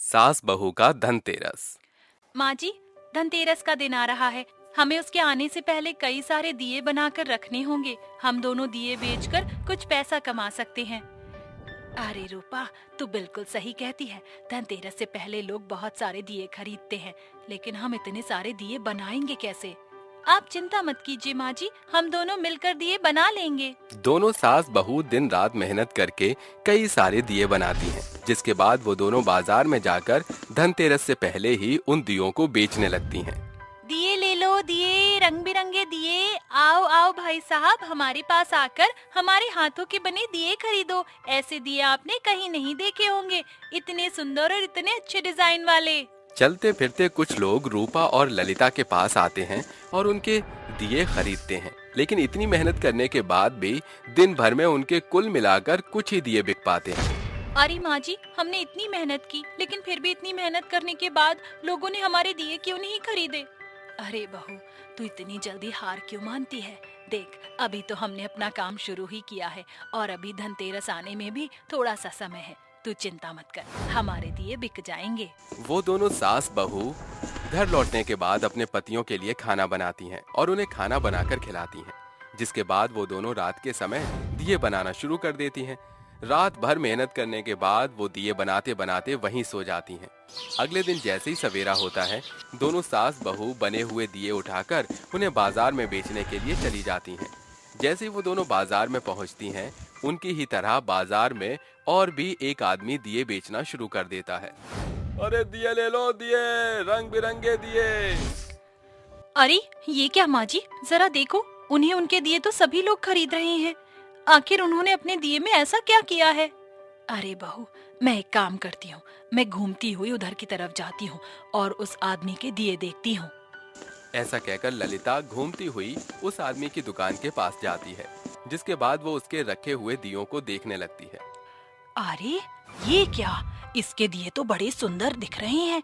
सास बहू का धनतेरस। माँ जी, धनतेरस का दिन आ रहा है। हमें उसके आने से पहले कई सारे दिए बनाकर रखने होंगे। हम दोनों दिए बेचकर कुछ पैसा कमा सकते हैं। अरे रूपा, तू बिल्कुल सही कहती है। धनतेरस से पहले लोग बहुत सारे दिए खरीदते हैं, लेकिन हम इतने सारे दिए बनाएंगे कैसे? आप चिंता मत कीजिए माँ जी, हम दोनों मिलकर दिए बना लेंगे। दोनों सास बहू दिन रात मेहनत करके कई सारे दिए बनाती हैं, जिसके बाद वो दोनों बाजार में जाकर धनतेरस से पहले ही उन दियों को बेचने लगती हैं। दिए ले लो, दिए रंग बिरंगे दिए। आओ आओ भाई साहब, हमारे पास आकर हमारे हाथों के बने दिए खरीदो। ऐसे दिए आपने कहीं नहीं देखे होंगे, इतने सुंदर और इतने अच्छे डिजाइन वाले। चलते फिरते कुछ लोग रूपा और ललिता के पास आते हैं और उनके दिए खरीदते हैं, लेकिन इतनी मेहनत करने के बाद भी दिन भर में उनके कुल मिलाकर कुछ ही दिए बिक पाते हैं। अरे माँ जी, हमने इतनी मेहनत की, लेकिन फिर भी इतनी मेहनत करने के बाद लोगों ने हमारे दिए क्यों नहीं खरीदे? अरे बहू, तू इतनी जल्दी हार क्यों मानती है? देख, अभी तो हमने अपना काम शुरू ही किया है और अभी धनतेरस आने में भी थोड़ा सा समय है। तू चिंता मत कर, हमारे दिए बिक जाएंगे। वो दोनों सास बहू घर लौटने के बाद अपने पतियों के लिए खाना बनाती हैं और उन्हें खाना बनाकर खिलाती हैं, जिसके बाद वो दोनों रात के समय दिए बनाना शुरू कर देती हैं। रात भर मेहनत करने के बाद वो दिए बनाते बनाते वहीं सो जाती हैं। अगले दिन जैसे ही सवेरा होता है, दोनों सास बहू बने हुए दिए उठाकर उन्हें बाजार में बेचने के लिए चली जाती हैं। जैसे ही वो दोनों बाजार में पहुंचती हैं, उनकी ही तरह बाजार में और भी एक आदमी दिए बेचना शुरू कर देता है। अरे दिए ले लो, दिए रंग बिरंगे दिए। अरे ये क्या माँ जी, जरा देखो, उन्हें उनके दिए तो सभी लोग खरीद रहे हैं। आखिर उन्होंने अपने दिए में ऐसा क्या किया है? अरे बहू, मैं एक काम करती हूँ, मैं घूमती हुई उधर की तरफ जाती हूँ और उस आदमी के दिए देखती हूँ। ऐसा कहकर ललिता घूमती हुई उस आदमी की दुकान के पास जाती है, जिसके बाद वो उसके रखे हुए दियों को देखने लगती है। अरे ये क्या, इसके दिए तो बड़े सुंदर दिख रहे हैं।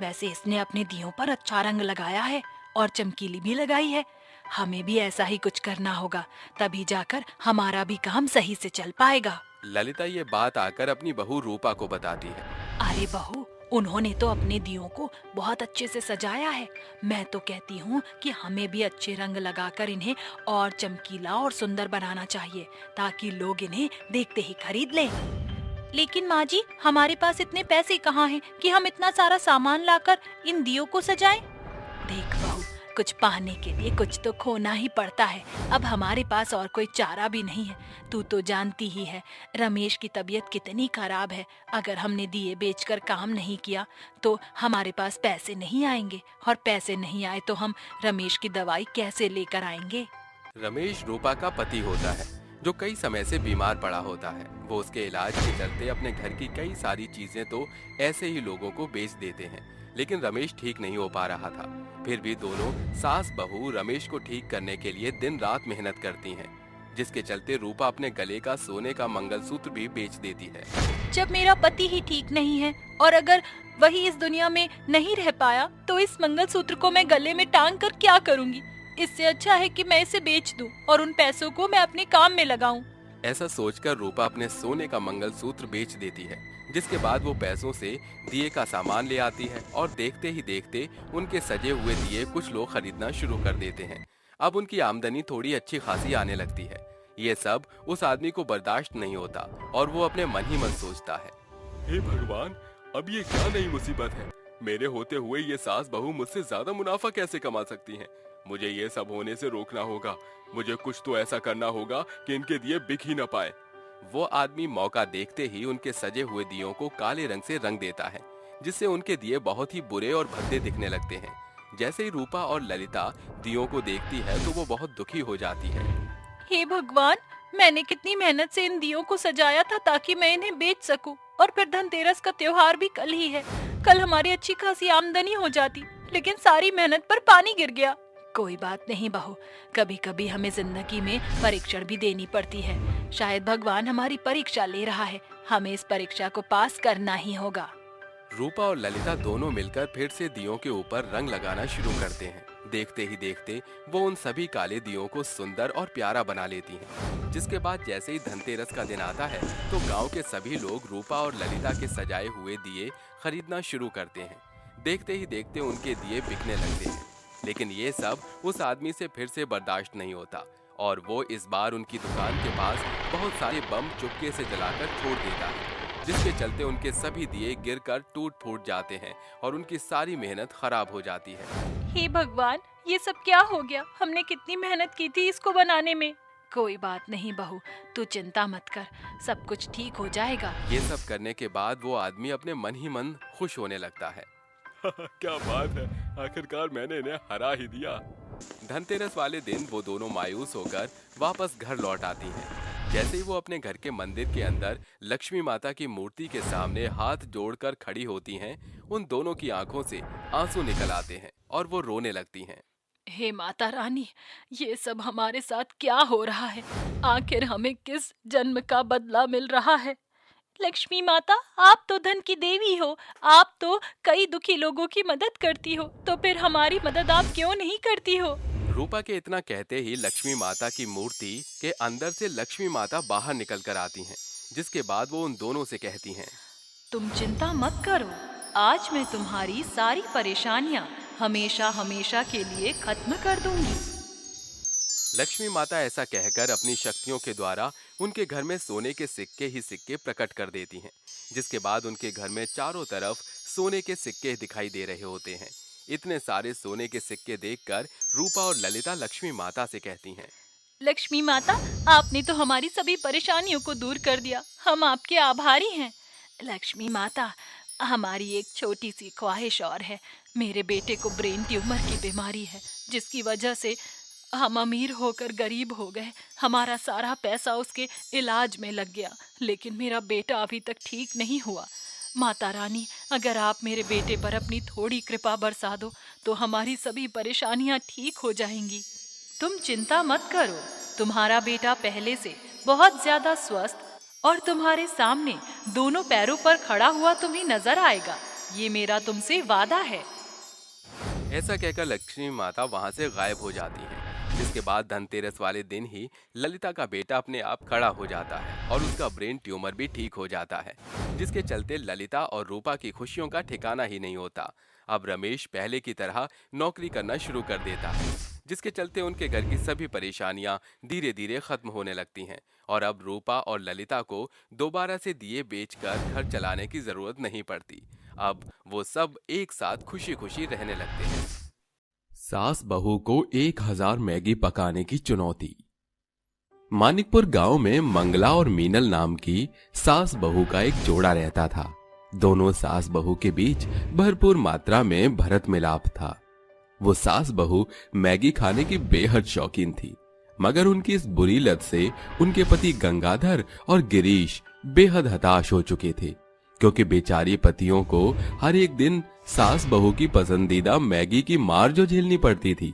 वैसे इसने अपने दियों पर अच्छा रंग लगाया है और चमकीली भी लगाई है। हमें भी ऐसा ही कुछ करना होगा, तभी जाकर हमारा भी काम सही से चल पाएगा। ललिता ये बात आकर अपनी बहू रूपा को बताती है। अरे बहू, उन्होंने तो अपने दियों को बहुत अच्छे से सजाया है। मैं तो कहती हूँ कि हमें भी अच्छे रंग लगाकर इन्हें और चमकीला और सुंदर बनाना चाहिए, ताकि लोग इन्हें देखते ही खरीद लें। लेकिन माँ जी, हमारे पास इतने पैसे कहाँ हैं कि हम इतना सारा सामान लाकर इन दियों को सजाएं? देख बहू, कुछ पाने के लिए कुछ तो खोना ही पड़ता है। अब हमारे पास और कोई चारा भी नहीं है। तू तो जानती ही है, रमेश की तबीयत कितनी खराब है। अगर हमने दिए बेचकर काम नहीं किया तो हमारे पास पैसे नहीं आएंगे, और पैसे नहीं आए तो हम रमेश की दवाई कैसे लेकर आएंगे? रमेश रूपा का पति होता है, जो कई समय से बीमार पड़ा होता है। वो उसके इलाज के चलते अपने घर की कई सारी चीजें तो ऐसे ही लोगों को बेच देते हैं, लेकिन रमेश ठीक नहीं हो पा रहा था। फिर भी दोनों सास बहू रमेश को ठीक करने के लिए दिन रात मेहनत करती हैं, जिसके चलते रूपा अपने गले का सोने का मंगलसूत्र भी बेच देती है। जब मेरा पति ही ठीक नहीं है और अगर वही इस दुनिया में नहीं रह पाया, तो इस मंगलसूत्र को मैं गले में टांग कर क्या करूंगी? इससे अच्छा है कि मैं इसे बेच दूं और उन पैसों को मैं अपने काम में लगाऊं। ऐसा सोचकर रूपा अपने सोने का मंगलसूत्र बेच देती है, जिसके बाद वो पैसों से दिए का सामान ले आती है और देखते ही देखते उनके सजे हुए दिए कुछ लोग खरीदना शुरू कर देते हैं। अब उनकी आमदनी थोड़ी अच्छी खासी आने लगती है। ये सब उस आदमी को बर्दाश्त नहीं होता और वो अपने मन ही मन सोचता है, हे भगवान, अब ये क्या नई मुसीबत है? मेरे होते हुए ये सास बहू मुझसे ज्यादा मुनाफा कैसे कमा सकती हैं? मुझे ये सब होने से रोकना होगा। मुझे कुछ तो ऐसा करना होगा कि इनके दिए बिक ही न पाए। वो आदमी मौका देखते ही उनके सजे हुए दियों को काले रंग से रंग देता है, जिससे उनके दिए बहुत ही बुरे और भद्दे दिखने लगते हैं। जैसे ही रूपा और ललिता दियों को देखती है तो वो बहुत दुखी हो जाती है। हे भगवान, मैंने कितनी मेहनत से इन दियों को सजाया था ताकि मैं इन्हें बेच सकूं, और फिर धनतेरस का त्योहार भी कल ही है। कल हमारी अच्छी खासी आमदनी हो जाती, लेकिन सारी मेहनत पर पानी गिर गया। कोई बात नहीं बहू, कभी कभी हमें जिंदगी में परीक्षण भी देनी पड़ती है। शायद भगवान हमारी परीक्षा ले रहा है, हमें इस परीक्षा को पास करना ही होगा। रूपा और ललिता दोनों मिलकर फिर से दियों के ऊपर रंग लगाना शुरू करते हैं। देखते ही देखते वो उन सभी काले दियों को सुंदर और प्यारा बना लेती हैं। जिसके बाद जैसे ही धनतेरस का दिन आता है तो गांव के सभी लोग रूपा और ललिता के सजाए हुए दिए खरीदना शुरू करते हैं। देखते ही देखते उनके दिए बिकने लगते हैं, लेकिन ये सब उस आदमी से फिर से बर्दाश्त नहीं होता और वो इस बार उनकी दुकान के पास बहुत सारे बम चुपके से जलाकर छोड़ देता है, जिसके चलते उनके सभी दिए गिरकर टूट फूट जाते हैं और उनकी सारी मेहनत खराब हो जाती है। हे भगवान, ये सब क्या हो गया? हमने कितनी मेहनत की थी इसको बनाने में। कोई बात नहीं बहू, तू चिंता मत कर, सब कुछ ठीक हो जाएगा। ये सब करने के बाद वो आदमी अपने मन ही मन खुश होने लगता है। क्या बात है, आखिरकार मैंने इन्हें हरा ही दिया। धनतेरस वाले दिन वो दोनों मायूस होकर वापस घर लौट आती हैं। जैसे ही वो अपने घर के मंदिर के अंदर लक्ष्मी माता की मूर्ति के सामने हाथ जोड़कर खड़ी होती हैं, उन दोनों की आंखों से आंसू निकल आते हैं और वो रोने लगती हैं। हे माता रानी, ये सब हमारे साथ क्या हो रहा है? आखिर हमें किस जन्म का बदला मिल रहा है? लक्ष्मी माता, आप तो धन की देवी हो, आप तो कई दुखी लोगों की मदद करती हो, तो फिर हमारी मदद आप क्यों नहीं करती हो? रूपा के इतना कहते ही लक्ष्मी माता की मूर्ति के अंदर से लक्ष्मी माता बाहर निकल कर आती हैं, जिसके बाद वो उन दोनों से कहती हैं, तुम चिंता मत करो, आज मैं तुम्हारी सारी परेशानियां हमेशा हमेशा के लिए खत्म कर दूंगी। लक्ष्मी माता ऐसा कहकर अपनी शक्तियों के द्वारा उनके घर में सोने के सिक्के ही सिक्के प्रकट कर देती हैं, जिसके बाद उनके घर में चारों तरफ सोने के सिक्के दिखाई दे रहे होते हैं। इतने सारे सोने के सिक्के देखकर रूपा और ललिता लक्ष्मी माता से कहती हैं, लक्ष्मी माता, आपने तो हमारी सभी परेशानियों को दूर कर दिया, हम आपके आभारी हैं। लक्ष्मी माता, हमारी एक छोटी सी ख्वाहिश और है। मेरे बेटे को ब्रेन ट्यूमर की बीमारी है, जिसकी वजह से हम अमीर होकर गरीब हो गए। हमारा सारा पैसा उसके इलाज में लग गया, लेकिन मेरा बेटा अभी तक ठीक नहीं हुआ। माता रानी, अगर आप मेरे बेटे पर अपनी थोड़ी कृपा बरसा दो तो हमारी सभी परेशानियां ठीक हो जाएंगी। तुम चिंता मत करो, तुम्हारा बेटा पहले से बहुत ज्यादा स्वस्थ और तुम्हारे सामने दोनों पैरों पर खड़ा हुआ तुम्हें नजर आएगा। ये मेरा तुमसे वादा है। ऐसा कहकर लक्ष्मी माता वहां से गायब हो जाती हैं। जिसके बाद धनतेरस वाले दिन ही ललिता का बेटा अपने आप खड़ा हो जाता है और उसका ब्रेन ट्यूमर भी ठीक हो जाता है, जिसके चलते ललिता और रूपा की खुशियों का ठिकाना ही नहीं होता। अब रमेश पहले की तरह नौकरी करना शुरू कर देता है, जिसके चलते उनके घर की सभी परेशानियां धीरे धीरे खत्म होने लगती हैं और अब रूपा और ललिता को दोबारा से दिए बेचकर घर चलाने की जरूरत नहीं पड़ती। अब वो सब एक साथ खुशी खुशी रहने लगते हैं। सास बहू को 1000 मैगी पकाने की चुनौती। मानिकपुर गांव में मंगला और मीनल नाम की सास बहू का एक जोड़ा रहता था। दोनों सास बहू के बीच भरपूर मात्रा में भरत मिलाप था। वो सास बहू मैगी खाने की बेहद शौकीन थी, मगर उनकी इस बुरी लत से उनके पति गंगाधर और गिरीश बेहद हताश हो चुके थे, क्योंकि बेचारी पतियों को हर एक दिन सास बहू की पसंदीदा मैगी की मार जो झेलनी पड़ती थी।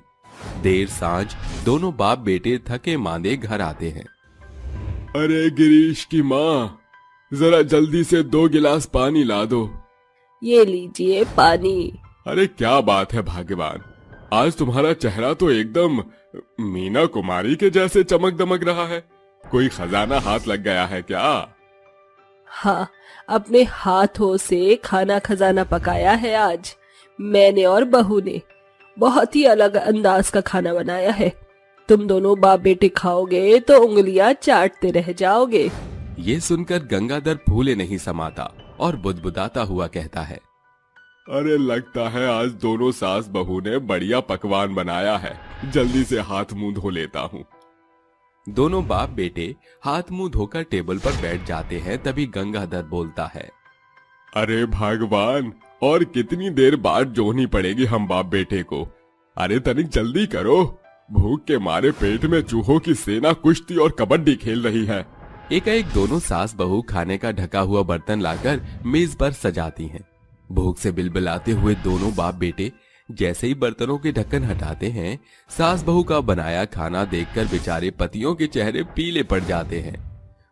देर सांझ दोनों बाप बेटे थके मांदे घर आते हैं। अरे गिरीश की माँ, जरा जल्दी से 2 गिलास पानी ला दो। ये लीजिए पानी। अरे क्या बात है भाग्यवान, आज तुम्हारा चेहरा तो एकदम मीना कुमारी के जैसे चमक दमक रहा है। कोई खजाना हाथ लग गया है क्या? हाँ, अपने हाथों से खाना खजाना पकाया है आज मैंने और बहू ने। बहुत ही अलग अंदाज का खाना बनाया है। तुम दोनों बाप बेटे खाओगे तो उंगलियां चाटते रह जाओगे। ये सुनकर गंगाधर फूले नहीं समाता और बुदबुदाता हुआ कहता है, अरे लगता है आज दोनों सास बहू ने बढ़िया पकवान बनाया है। जल्दी से हाथ मुंह धो लेता हूँ। दोनों बाप बेटे हाथ मुंह धोकर टेबल पर बैठ जाते हैं। तभी गंगाधर बोलता है, अरे भगवान, और कितनी देर बाद जोहनी पड़ेगी हम बाप बेटे को। अरे तनिक जल्दी करो, भूख के मारे पेट में चूहों की सेना कुश्ती और कबड्डी खेल रही है। एकाएक दोनों सास बहू खाने का ढका हुआ बर्तन लाकर मेज पर सजाती हैं। भूख से बिलबिलाते हुए दोनों बाप बेटे जैसे ही बर्तनों के ढक्कन हटाते हैं, सास बहू का बनाया खाना देखकर बेचारे पतियों के चेहरे पीले पड़ जाते हैं।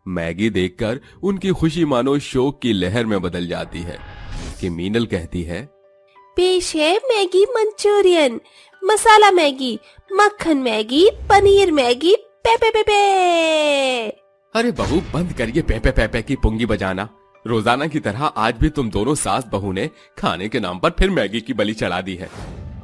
मैगी देखकर उनकी खुशी मानो शोक की लहर में बदल जाती है कि मीनल कहती है, पेश है मैगी मंचूरियन, मसाला मैगी, मक्खन मैगी, पनीर मैगी, पे पे पे पे। अरे बहू, बंद करिए पेपे पेपे की पुंगी बजाना। रोजाना की तरह आज भी तुम दोनों सास बहू ने खाने के नाम पर फिर मैगी की बलि चढ़ा दी है।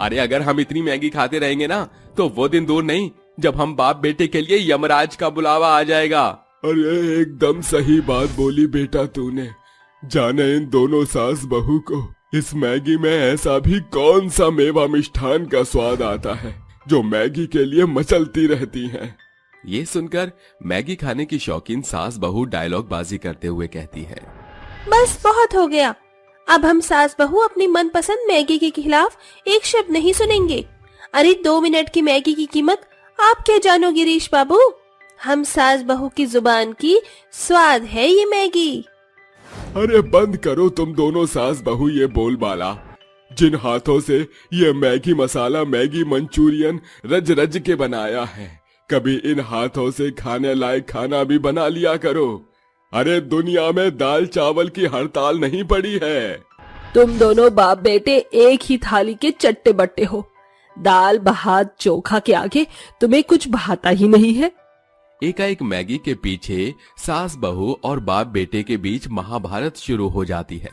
अरे अगर हम इतनी मैगी खाते रहेंगे ना तो वो दिन दूर नहीं जब हम बाप बेटे के लिए यमराज का बुलावा आ जाएगा। अरे एकदम सही बात बोली बेटा तूने। जाने इन दोनों सास बहू को इस मैगी में ऐसा भी कौन सा मेवा मिष्ठान का स्वाद आता है जो मैगी के लिए मचलती रहती हैं। ये सुनकर मैगी खाने की शौकीन सास बहू डायलॉग बाजी करते हुए कहती है, बस बहुत हो गया। अब हम सास बहू अपनी मनपसंद मैगी के खिलाफ एक शब्द नहीं सुनेंगे। अरे 2 मिनट की मैगी की कीमत आप क्या जानो गिरीश बाबू। हम सास बहू की जुबान की स्वाद है ये मैगी। अरे बंद करो तुम दोनों सास बहू ये बोलबाला। जिन हाथों से ये मैगी मसाला मैगी मंचूरियन रज रज के बनाया है, कभी इन हाथों से खाने लायक खाना भी बना लिया करो। अरे दुनिया में दाल चावल की हड़ताल नहीं पड़ी है। तुम दोनों बाप बेटे एक ही थाली के चट्टे बट्टे हो। दाल भात चोखा के आगे तुम्हें कुछ भाता ही नहीं है। एकाएक मैगी के पीछे सास बहू और बाप बेटे के बीच महाभारत शुरू हो जाती है।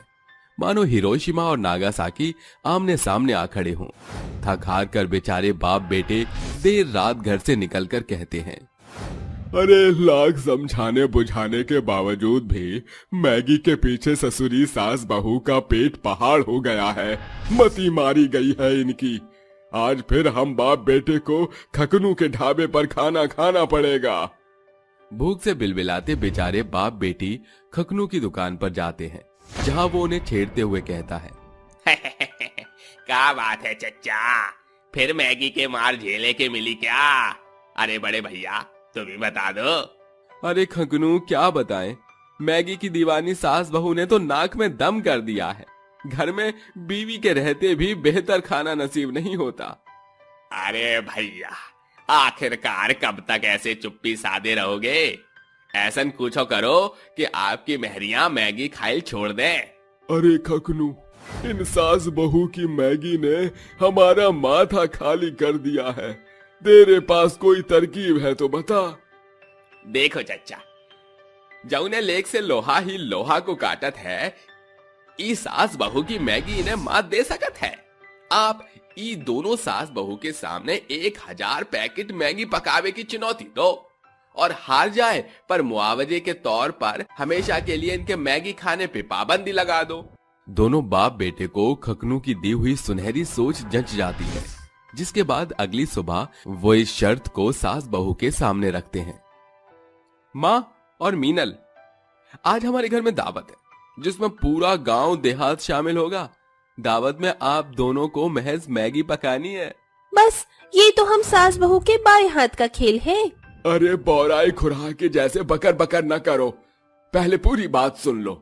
मानो हिरोशिमा और नागासाकी आमने सामने आ खड़े हों। थक हार कर बेचारे बाप बेटे देर रात घर से निकलकर कहते हैं, अरे लाख समझाने बुझाने के बावजूद भी मैगी के पीछे ससुरी सास बहू का पेट पहाड़ हो गया है। मती मारी गई है इनकी। आज फिर हम बाप बेटे को खकनू के ढाबे पर खाना खाना पड़ेगा। भूख से बिलबिलाते बेचारे बाप बेटी खकनू की दुकान पर जाते हैं, जहां वो उन्हें छेड़ते हुए कहता है, क्या बात है चच्चा, फिर मैगी के मार झेले के मिली क्या? अरे बड़े भैया तुम ही बता दो। अरे खकनू क्या बताएं, मैगी की दीवानी सास बहू ने तो नाक में दम कर दिया है। घर में बीवी के रहते भी बेहतर खाना नसीब नहीं होता। अरे भैया आखिरकार कब तक ऐसे चुप्पी साधे रहोगे? ऐसा कुछो करो कि आपकी मेहरियां मैगी खाइल छोड़ दें। अरे खकनू, इन सास बहू की मैगी ने हमारा माथा खाली कर दिया है। तेरे पास कोई तरकीब है तो बता। देखो चच्चा, जौने लेक से लोहा ही लोहा को काटत है, ई सास बहू की मैगी इन्हें मात दे सकत है। आप ई दोनों सास बहू के सामने 1000 पैकेट मैगी पकावे की चुनौती दो और हार जाए पर मुआवजे के तौर पर हमेशा के लिए इनके मैगी खाने पे पाबंदी लगा दो। दोनों बाप बेटे को खकनू की दी हुई सुनहरी सोच जंच जाती है, जिसके बाद अगली सुबह वो इस शर्त को सास बहू के सामने रखते हैं। माँ और मीनल, आज हमारे घर में दावत है जिसमें पूरा गांव देहात शामिल होगा। दावत में आप दोनों को महज मैगी पकानी है। बस ये तो हम सास बहू के बाएं हाथ का खेल है। अरे बौराई खुरा के जैसे बकर बकर न करो, पहले पूरी बात सुन लो।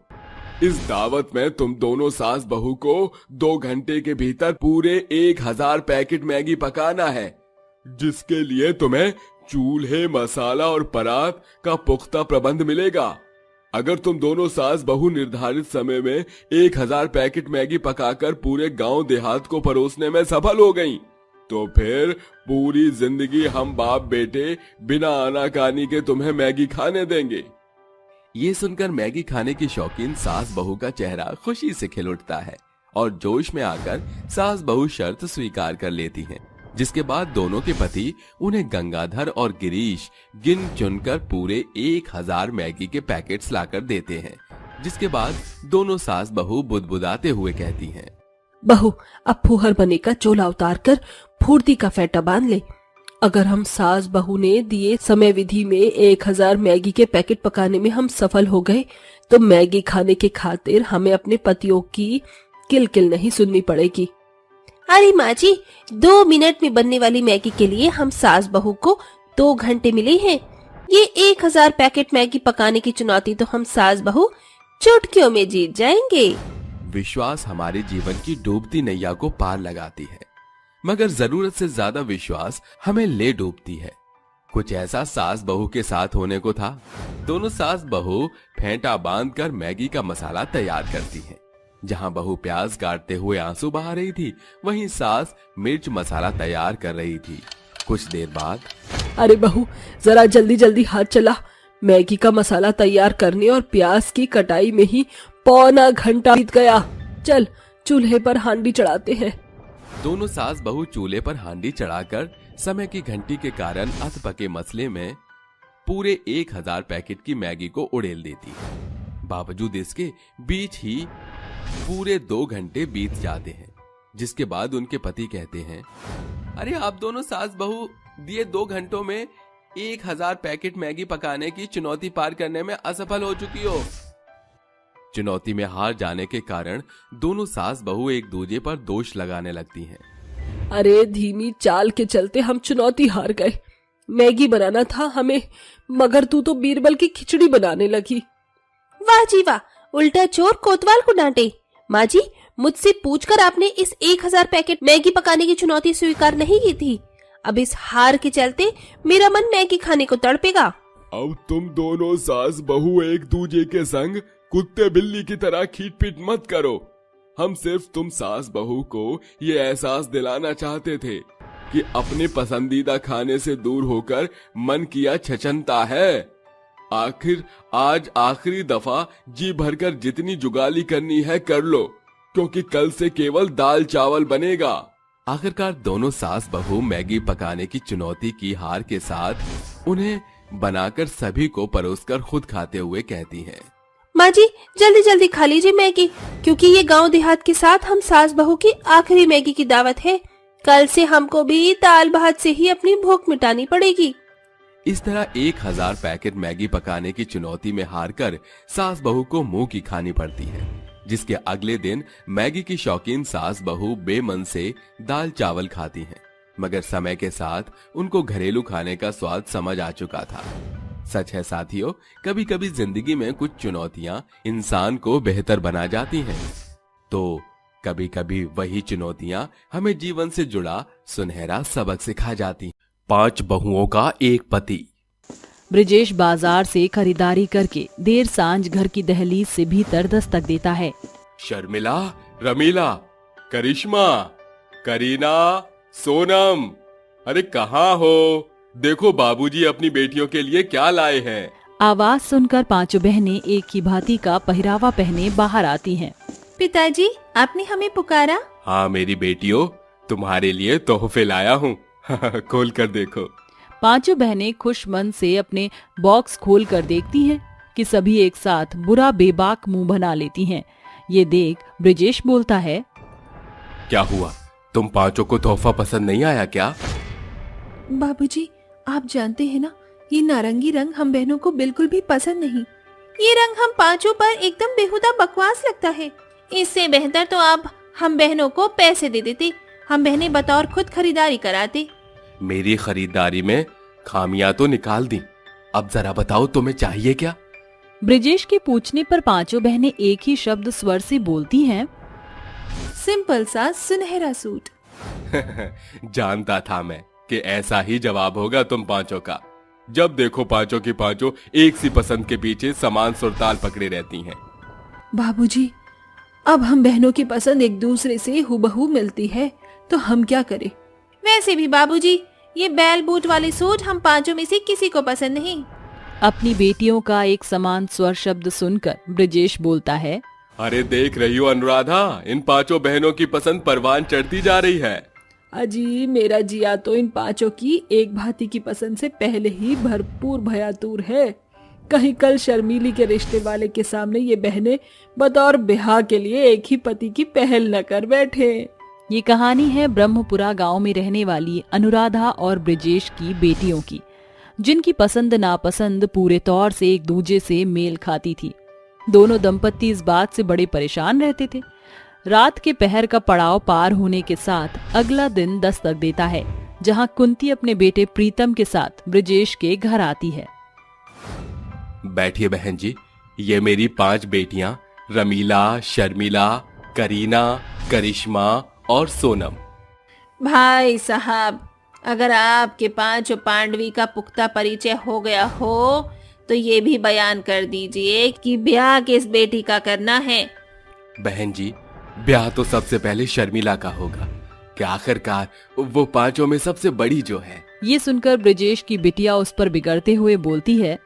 इस दावत में तुम दोनों सास बहू को 2 घंटे के भीतर पूरे 1000 पैकेट मैगी पकाना है, जिसके लिए तुम्हें चूल्हे मसाला और परात का पुख्ता प्रबंध मिलेगा। अगर तुम दोनों सास बहू निर्धारित समय में 1000 पैकेट मैगी पकाकर पूरे गांव देहात को परोसने में सफल हो गईं, तो फिर पूरी जिंदगी हम बाप बेटे बिना आनाकानी के तुम्हें मैगी खाने देंगे। ये सुनकर मैगी खाने की शौकीन सास बहू का चेहरा खुशी से खिल उठता है और जोश में आकर सास बहू शर्त स्वीकार कर लेती हैं, जिसके बाद दोनों के पति उन्हें गंगाधर और गिरीश गिन चुनकर पूरे 1000 मैगी के पैकेट्स लाकर देते हैं। जिसके बाद दोनों सास बहू बुदबुदाते हुए कहती हैं, बहू अब फूहर बने का चोला उतार कर फुर्ती का फेटा बांध ले। अगर हम सास बहू ने दिए समय विधि में 1000 मैगी के पैकेट पकाने में हम सफल हो गए, तो मैगी खाने के खातिर हमें अपने पतियों की किलकिल नहीं सुननी पड़ेगी। अरे माँ जी, 2 मिनट में बनने वाली मैगी के लिए हम सास बहू को 2 घंटे मिले हैं। ये 1000 पैकेट मैगी पकाने की चुनौती तो हम सास बहू चुटकियों में जीत जाएंगे। विश्वास हमारे जीवन की डूबती नैया को पार लगाती है, मगर जरूरत से ज्यादा विश्वास हमें ले डूबती है। कुछ ऐसा सास बहू के साथ होने को था। दोनों सास बहू फेंटा बांधकर मैगी का मसाला तैयार करती हैं। जहां बहू प्याज काटते हुए आंसू बहा रही थी, वहीं सास मिर्च मसाला तैयार कर रही थी। कुछ देर बाद अरे बहू, जरा जल्दी जल्दी हाथ चला। मैगी का मसाला तैयार करने और प्याज की कटाई में ही पौना घंटा बीत गया। चल चूल्हे पर हांडी चढ़ाते हैं। दोनों सास बहू चूल्हे पर हांडी चढ़ाकर समय की घंटी के कारण अधपके मसले में पूरे 1000 पैकेट की मैगी को उड़ेल देती। बावजूद इसके बीच ही पूरे 2 घंटे बीत जाते हैं, जिसके बाद उनके पति कहते हैं, अरे आप दोनों सास बहू दिए 2 घंटों में 1000 पैकेट मैगी पकाने की चुनौती पार करने में असफल हो चुकी हो। चुनौती में हार जाने के कारण दोनों सास बहू एक दूसरे पर दोष लगाने लगती हैं। अरे धीमी चाल के चलते हम चुनौती हार गए। मैगी बनाना था हमें, मगर तू तो बीरबल की खिचड़ी बनाने लगी। वाह जी वाह, उल्टा चोर कोतवाल को डांटे। माँ जी, मुझसे पूछकर आपने इस 1000 पैकेट मैगी पकाने की चुनौती स्वीकार नहीं की थी। अब इस हार के चलते मेरा मन मैगी खाने को तड़पेगा। अब तुम दोनों सास बहू एक दूजे के संग कुत्ते बिल्ली की तरह खींच-पीट मत करो। हम सिर्फ तुम सास बहू को ये एहसास दिलाना चाहते थे कि अपने पसंदीदा खाने से दूर होकर मन किया छचनता है। आखिर आज आखिरी दफा जी भरकर जितनी जुगाली करनी है कर लो, क्योंकि कल से केवल दाल चावल बनेगा। आखिरकार दोनों सास बहू मैगी पकाने की चुनौती की हार के साथ उन्हें बनाकर सभी को परोसकर खुद खाते हुए कहती हैं, माँ जी जल्दी जल्दी खा लीजिए मैगी, क्योंकि ये गांव देहात के साथ हम सास बहू की आखिरी मैगी की दावत है। कल से हमको भी दाल भात से ही अपनी भूख मिटानी पड़ेगी। इस तरह 1000 पैकेट मैगी पकाने की चुनौती में हारकर सास बहू को मुंह की खानी पड़ती है, जिसके अगले दिन मैगी की शौकीन सास बहू बेमन से दाल चावल खाती हैं। मगर समय के साथ उनको घरेलू खाने का स्वाद समझ आ चुका था। सच है साथियों, कभी कभी जिंदगी में कुछ चुनौतियां इंसान को बेहतर बना जाती हैं, तो कभी कभी वही चुनौतियां हमें जीवन से जुड़ा सुनहरा सबक सिखा जाती। 5 बहुओं का एक पति। ब्रिजेश बाजार से खरीदारी करके देर सांझ घर की दहलीज से भीतर दस्तक देता है। शर्मिला, रमीला, करिश्मा, करीना, सोनम, अरे कहाँ हो? देखो बाबूजी अपनी बेटियों के लिए क्या लाए हैं। आवाज सुनकर 5 बहनें एक ही भांति का पहरावा पहने बाहर आती हैं। पिताजी, आपने हमें पुकारा? हाँ मेरी बेटियों, तुम्हारे लिए तोहफे लाया हूँ। खोल कर देखो। 5 बहनें खुश मन से अपने बॉक्स खोल कर देखती हैं कि सभी एक साथ बुरा बेबाक मुंह बना लेती हैं। ये देख ब्रिजेश बोलता है, क्या हुआ, तुम 5 को तोहफा पसंद नहीं आया क्या? बाबूजी, आप जानते हैं ना, ये नारंगी रंग हम बहनों को बिल्कुल भी पसंद नहीं। ये रंग हम 5 पर एकदम बेहुदा बकवास लगता है। इससे बेहतर तो आप हम बहनों को पैसे दे देते, हम बहनें बतौर खुद खरीदारी कराते। मेरी खरीदारी में खामियां तो निकाल दी, अब जरा बताओ तुम्हें चाहिए क्या? ब्रिजेश के पूछने पर 5 बहनें एक ही शब्द स्वर से बोलती हैं, सिंपल सा सुनहरा सूट। जानता था मैं कि ऐसा ही जवाब होगा तुम 5 का। जब देखो 5 की 5 एक सी पसंद के पीछे समान सुरताल पकड़े रहती हैं। बाबूजी, अब हम बहनों की पसंद एक दूसरे से हुबहू मिलती है, तो हम क्या करें? वैसे भी बाबूजी, ये बैल बूट वाले सूट हम 5 में से किसी को पसंद नहीं। अपनी बेटियों का एक समान स्वर शब्द सुनकर ब्रिजेश बोलता है, अरे देख रही हो अनुराधा, इन 5 बहनों की पसंद परवान चढ़ती जा रही है। अजी मेरा जिया तो इन 5 की एक भांति की पसंद से पहले ही भरपूर भयातुर है। कहीं कल शर्मीली के रिश्ते वाले के सामने ये बहनें बतौर ब्याह के लिए एक ही पति की पहल न कर बैठे। ये कहानी है ब्रह्मपुरा गांव में रहने वाली अनुराधा और ब्रिजेश की बेटियों की, जिनकी पसंद नापसंद पूरे तौर से एक दूसरे से मेल खाती थी। दोनों दंपत्ति इस बात से बड़े परेशान रहते थे। रात के पहर का पड़ाव पार होने के साथ अगला दिन दस्तक देता है, जहां कुंती अपने बेटे प्रीतम के साथ ब्रिजेश के घर आती है। बैठिए बहन जी, ये मेरी 5 बेटियां रमीला, शर्मिला, करीना, करिश्मा और सोनम। भाई साहब, अगर आपके 5 पांडवी का पुख्ता परिचय हो गया हो तो ये भी बयान कर दीजिए कि ब्याह किस बेटी का करना है। बहन जी, ब्याह तो सबसे पहले शर्मिला का होगा कि आखिरकार वो पांचों में सबसे बड़ी जो है। ये सुनकर ब्रजेश की बिटिया उस पर बिगड़ते हुए बोलती है,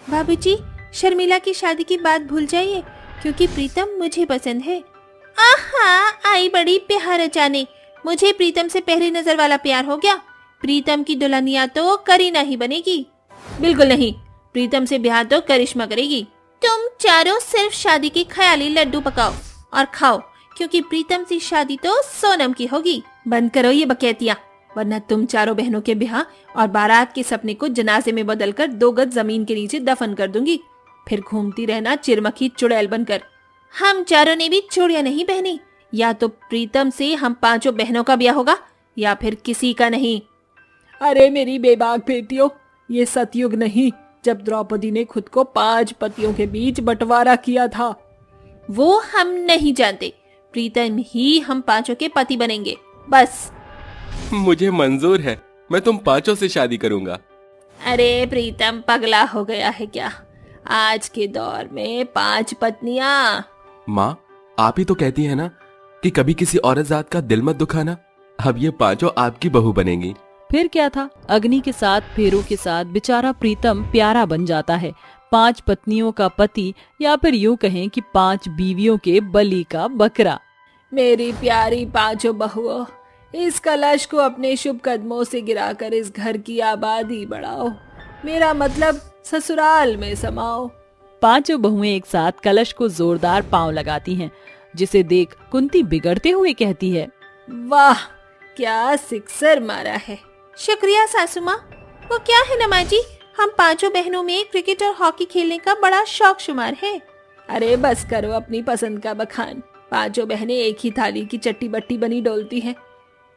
बाबूजी, शर्मिला की शादी की बात भूल जाइए, क्योंकि प्रीतम मुझे पसंद है। आहा, आई बड़ी प्यार जाने, मुझे प्रीतम से पहली नजर वाला प्यार हो गया। प्रीतम की दुल्हनिया तो करीना ही बनेगी। बिल्कुल नहीं, प्रीतम से ब्याह तो करिश्मा करेगी। तुम चारों सिर्फ शादी के ख्याली लड्डू पकाओ और खाओ, क्योंकि प्रीतम से शादी तो सोनम की होगी। बंद करो ये बकैतियाँ, वरना तुम चारों बहनों के ब्याह और बारात के सपने को जनाजे में बदलकर 2 गज जमीन के नीचे दफन कर दूंगी। फिर घूमती रहना चिरमखी चुड़ैल बनकर। हम चारों ने भी चूड़ियां नहीं पहनी। या तो प्रीतम से हम 5 बहनों का ब्याह होगा या फिर किसी का नहीं। अरे मेरी बेबाक बेटियों, ये सतयुग नहीं जब द्रौपदी ने खुद को 5 पतियों के बीच बंटवारा किया था। वो हम नहीं जानते। प्रीतम ही हम 5 के पति बनेंगे, बस। मुझे मंजूर है, मैं तुम 5 से शादी करूंगा। अरे प्रीतम पगला हो गया है क्या? आज के दौर में 5 पत्नियां। माँ, आप ही तो कहती है ना कि कभी किसी औरत जात का दिल मत दुखाना। अब ये 5 आपकी बहू बनेंगी। फिर क्या था, अग्नि के साथ फेरू के साथ बेचारा प्रीतम प्यारा बन जाता है। 5 पत्नियों का पति, या फिर यूं कहें कि 5 बीवियों के बलि का बकरा। मेरी प्यारी 5 बहुओं, इस कलश को अपने शुभ कदमों से गिराकर इस घर की आबादी बढ़ाओ। मेरा मतलब ससुराल में समाओ। 5 बहुएं एक साथ कलश को जोरदार पांव लगाती हैं, जिसे देख कुंती बिगड़ते हुए कहती है, वाह, क्या सिक्सर मारा है। शुक्रिया सासू माँ। वो क्या है नमा जी, हम 5 बहनों में क्रिकेट और हॉकी खेलने का बड़ा शौक शुमार है। अरे बस करो अपनी पसंद का बखान। 5 बहनें एक ही थाली की चट्टी बट्टी बनी डोलती हैं।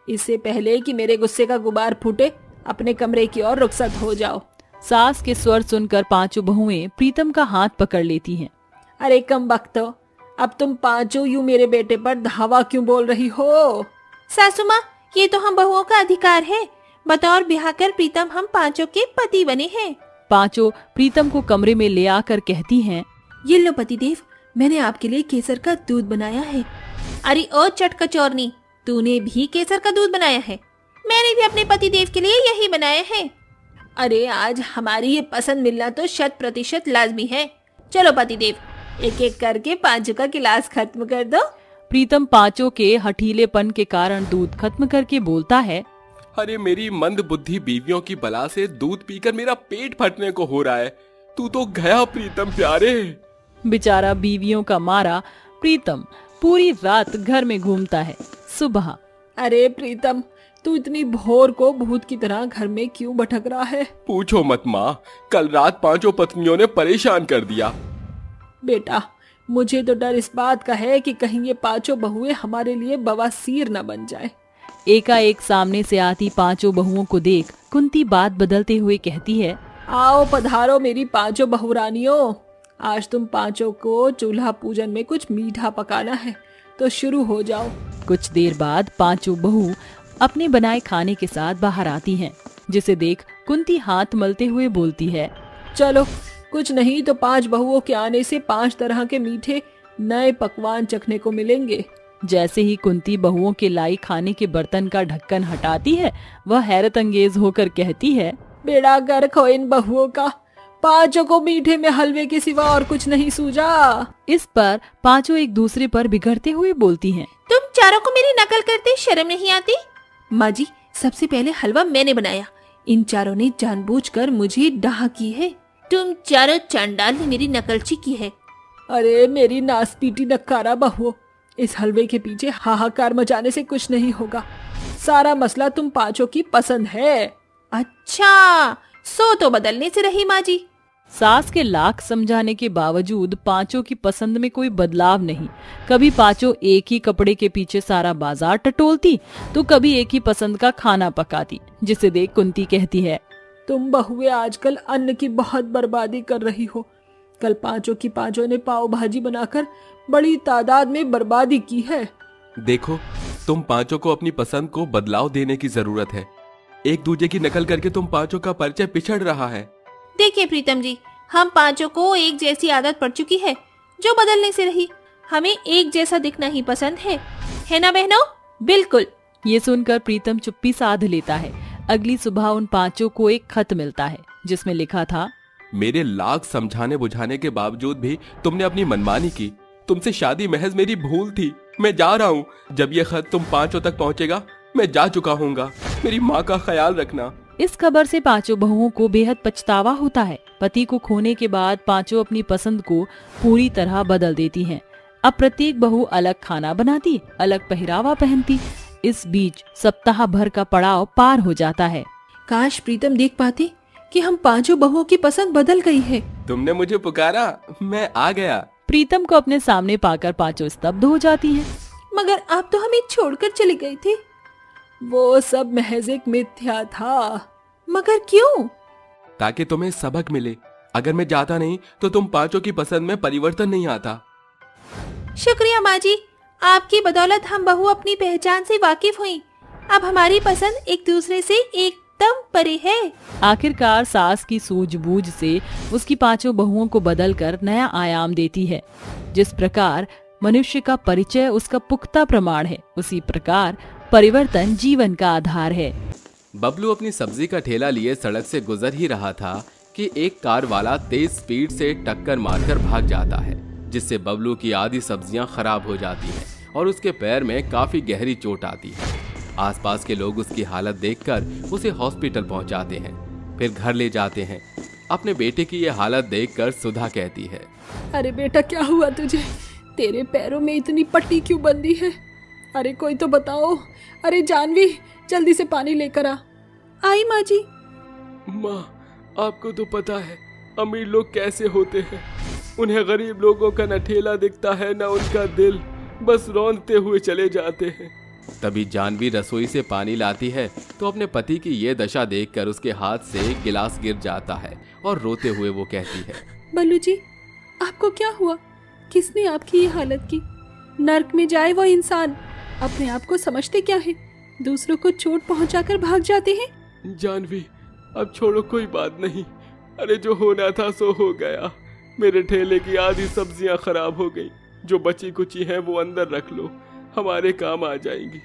इससे पहले कि मेरे गुस्से का गुबार फूटे, अपने कमरे की ओर रुखसत हो जाओ। सास के स्वर सुनकर 5 बहुएं प्रीतम का हाथ पकड़ लेती हैं। अरे कम बख्तो, अब तुम 5 यूं मेरे बेटे पर धावा क्यों बोल रही हो? सासू माँ, ये तो हम बहुओं का अधिकार है। बतौर ब्याह कर प्रीतम हम 5 के पति बने हैं। 5 प्रीतम को कमरे में ले आकर कहती हैं, ये लो पतिदेव, मैंने आपके लिए केसर का दूध बनाया है। अरे ओ चटकचोरनी, तूने भी केसर का दूध बनाया है? मैंने भी अपने पतिदेव के लिए यही बनाया है। अरे आज हमारी ये पसंद मिलना तो 100% लाजमी है। चलो पतिदेव, एक एक करके 5 का गिलास खत्म कर दो। प्रीतम 5 के हठीलेपन के कारण दूध खत्म करके बोलता है, अरे मेरी मंद बुद्धि बीवियों की बला से दूध पीकर मेरा पेट फटने को हो रहा है। तू तो गया प्रीतम प्यारे। बेचारा बीवियों का मारा प्रीतम पूरी रात घर में घूमता है। सुबह, अरे प्रीतम, तू इतनी भोर को भूत की तरह घर में क्यों भटक रहा है? पूछो मत माँ, कल रात 5 पत्नियों ने परेशान कर दिया। बेटा, मुझे तो डर इस बात का है कि कहीं ये 5 बहुएं हमारे लिए बवासीर न बन जाए। एकाएक सामने से आती 5 बहुओं को देख कुंती बात बदलते हुए कहती है, आओ पधारो मेरी 5 बहुरानियों। आज तुम 5 को चूल्हा पूजन में कुछ मीठा पकाना है, तो शुरू हो जाओ। कुछ देर बाद 5 बहू अपने बनाए खाने के साथ बाहर आती हैं, जिसे देख कुंती हाथ मलते हुए बोलती है, चलो, कुछ नहीं तो 5 बहुओं के आने से 5 तरह के मीठे नए पकवान चखने को मिलेंगे। जैसे ही कुंती बहुओं के लाई खाने के बर्तन का ढक्कन हटाती है, वह हैरत अंगेज होकर कहती है, बेड़ा गर्क हो इन बहुओं का, 5 को मीठे में हलवे के सिवा और कुछ नहीं सूझा। इस पर 5 एक दूसरे पर बिगड़ते हुए बोलती हैं, तुम चारों को मेरी नकल करते शर्म नहीं आती? माँ जी, सबसे पहले हलवा मैंने बनाया। इन चारों ने जानबूझकर मुझे डाह की है। तुम चारों चांडाल ने मेरी नकलची की है। अरे मेरी नासपीटी नक्कारा बहुओं, इस हलवे के पीछे हाहाकार मचाने से कुछ नहीं होगा। सारा मसला तुम 5 की पसंद है। अच्छा, सो तो बदलने से रही माँ जी। सास के लाख समझाने के बावजूद 5 की पसंद में कोई बदलाव नहीं। कभी 5 एक ही कपड़े के पीछे सारा बाजार टटोलती, तो कभी एक ही पसंद का खाना पकाती, जिसे देख कुंती कहती है, तुम बहुएं आजकल अन्न की बहुत बर्बादी कर रही हो। कल 5 की 5 ने पाव भाजी बनाकर बड़ी तादाद में बर्बादी की है। देखो, तुम 5 को अपनी पसंद को बदलाव देने की जरूरत है। एक दूसरे की नकल करके तुम 5 का परिचय पिछड़ रहा है। देखिए प्रीतम जी, हम 5 को एक जैसी आदत पड़ चुकी है, जो बदलने से रही। हमें एक जैसा दिखना ही पसंद है ना बहनों? बिल्कुल। ये सुनकर प्रीतम चुप्पी साध लेता है। अगली सुबह उन पांचों को एक खत मिलता है जिसमें लिखा था, मेरे लाख समझाने बुझाने के बावजूद भी तुमने अपनी मनमानी की। तुमसे शादी महज मेरी भूल थी। मैं जा रहा हूँ। जब ये खत तुम पांचों तक पहुँचेगा मैं जा चुका हूँगा। मेरी माँ का ख्याल रखना। इस खबर से पांचों बहुओं को बेहद पछतावा होता है। पति को खोने के बाद पांचों अपनी पसंद को पूरी तरह बदल देती हैं। अब प्रत्येक बहू अलग खाना बनाती, अलग पहरावा पहनती। इस बीच सप्ताह भर का पड़ाव पार हो जाता है। काश प्रीतम देख पाते कि हम पांचों बहुओं की पसंद बदल गई है। तुमने मुझे पुकारा, मैं आ गया। प्रीतम को अपने सामने पाकर पांचों स्तब्ध हो जाती हैं। मगर आप तो हमें छोड़कर चली गई थी। वो सब महज एक मिथ्या था। मगर क्यों? ताकि तुम्हें सबक मिले। अगर मैं जाता नहीं तो तुम पांचों की पसंद में परिवर्तन नहीं आता। शुक्रिया माँ जी, आपकी बदौलत हम बहू अपनी पहचान से वाकिफ हुई। अब हमारी पसंद एक दूसरे से एकदम परे है। आखिरकार सास की सूझबूझ से उसकी पांचों बहुओं को बदलकर नया आयाम देती है। जिस प्रकार मनुष्य का परिचय उसका पुख्ता प्रमाण है, उसी प्रकार परिवर्तन जीवन का आधार है। बबलू अपनी सब्जी का ठेला लिए सड़क से गुजर ही रहा था कि एक कार वाला तेज स्पीड से टक्कर मारकर भाग जाता है, जिससे बबलू की आधी सब्जियां खराब हो जाती हैं और उसके पैर में काफी गहरी चोट आती है। आसपास के लोग उसकी हालत देखकर उसे हॉस्पिटल पहुंचाते हैं, फिर घर ले जाते हैं। अपने बेटे की ये हालत देखकर सुधा कहती है, अरे बेटा क्या हुआ तुझे? तेरे पैरों में इतनी पट्टी क्यों बंधी है? अरे कोई तो बताओ। अरे जानवी जल्दी से पानी लेकर आ। आई माँ जी। माँ, आपको तो पता है अमीर लोग कैसे होते हैं। उन्हें गरीब लोगों का न ठेला दिखता है न उनका दिल, बस रौंदते हुए चले जाते हैं। तभी जानवी रसोई से पानी लाती है तो अपने पति की ये दशा देखकर उसके हाथ से गिलास गिर जाता है और रोते हुए वो कहती है, बल्लू जी आपको क्या हुआ? किसने आपकी ये हालत की? नर्क में जाए वो इंसान, अपने आप को समझते क्या है? दूसरों को चोट पहुंचाकर भाग जाते हैं। जानवी अब छोड़ो, कोई बात नहीं। अरे जो होना था सो हो गया। मेरे ठेले की आधी सब्जियां खराब हो गई। जो बची कुची हैं वो अंदर रख लो, हमारे काम आ जाएंगी,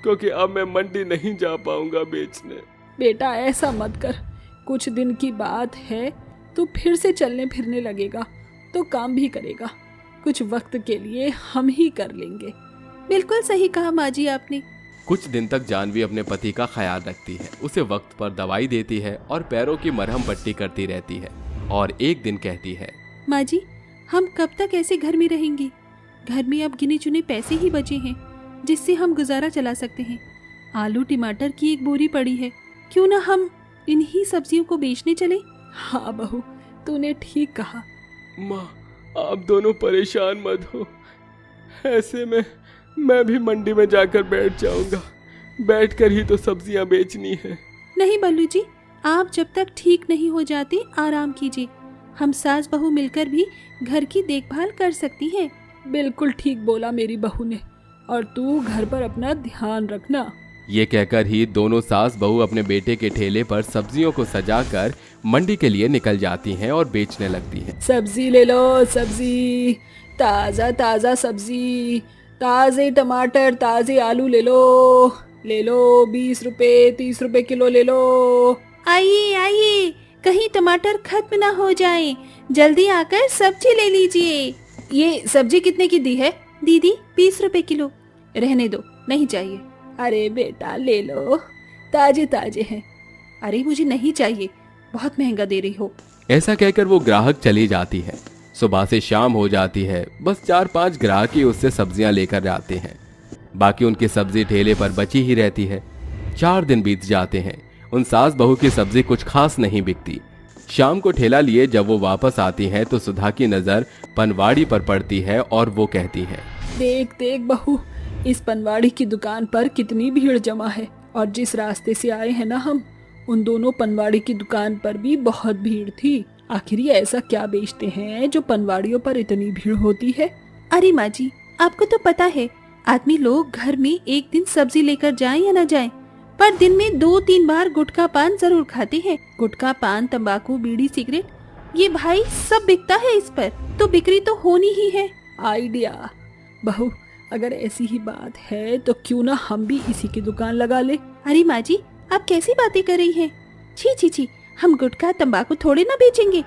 क्योंकि अब मैं मंडी नहीं जा पाऊंगा बेचने। बेटा ऐसा मत कर, कुछ दिन की बात है, तू फिर से चलने फिरने लगेगा तो काम भी करेगा। कुछ वक्त के लिए हम ही कर लेंगे। बिल्कुल सही कहा माँ जी आपने। कुछ दिन तक जानवी अपने पति का ख्याल रखती है, उसे वक्त पर दवाई देती है और पैरों की मरहम पट्टी करती रहती है। और एक दिन कहती है, माँ जी हम कब तक ऐसे घर में रहेंगे? घर में अब गिने चुने पैसे ही बचे हैं जिससे हम गुजारा चला सकते हैं। आलू टमाटर की एक बोरी पड़ी है, क्यों ना हम इन्हीं सब्जियों को बेचने चले? हाँ बहू, तूने ठीक कहा। माँ आप दोनों परेशान मत हो। ऐसे में मैं भी मंडी में जाकर बैठ जाऊंगा। बैठकर ही तो सब्जियां बेचनी है। नहीं बल्लू जी, आप जब तक ठीक नहीं हो जाते आराम कीजिए। हम सास बहू मिलकर भी घर की देखभाल कर सकती हैं। बिल्कुल ठीक बोला मेरी बहू ने, और तू घर पर अपना ध्यान रखना। ये कहकर ही दोनों सास बहू अपने बेटे के ठेले पर सब्जियों को सजाकर मंडी के लिए निकल जाती हैं और बेचने लगती हैं। सब्जी ले लो, सब्जी, ताज़ा ताज़ा सब्जी, ताज़े टमाटर, ताज़े आलू ले लो 20 रुपए 30 रुपए किलो ले लो। आइए आइए, कहीं टमाटर खत्म ना हो जाए, जल्दी आकर सब्जी ले लीजिए। ये सब्जी कितने की दी है? दीदी 20 रुपए किलो। रहने दो, नहीं चाहिए। अरे बेटा ले लो, ताजे ताजे हैं। अरे मुझे नहीं चाहिए, बहुत महंगा दे रही हो। ऐसा कहकर वो ग्राहक चली जाती है। सुबह से शाम हो जाती है, बस 4-5 ग्राहक ही उससे सब्जियां लेकर जाते हैं। बाकी उनकी सब्जी ठेले पर बची ही रहती है। 4 दिन बीत जाते हैं, उन सास बहू की सब्जी कुछ खास नहीं बिकती। शाम को ठेला लिए जब वो वापस आती हैं तो सुधा की नजर पनवाड़ी पर पड़ती है और वो कहती है, देख देख बहू, इस पनवाड़ी की दुकान पर कितनी भीड़ जमा है, और जिस रास्ते से आए हैं ना हम, उन दोनों पनवाड़ी की दुकान पर भी बहुत भीड़ थी। आखिर ये ऐसा क्या बेचते हैं जो पनवाड़ियों पर इतनी भीड़ होती है? अरे माँ जी, आपको तो पता है आदमी लोग घर में एक दिन सब्जी लेकर जाएं या न जाएं, पर दिन में 2-3 बार गुटखा पान जरूर खाते हैं। गुटखा पान, तंबाकू, बीड़ी, सिगरेट, ये भाई सब बिकता है इस पर, तो बिक्री तो होनी ही है। आइडिया, बहू, अगर ऐसी ही बात है तो क्यों ना हम भी इसी की दुकान लगा ले। अरे माँ जी, आप कैसी बातें कर रही हैं? छी छी छी, हम गुटखा तंबाकू थोड़े ना बेचेंगे।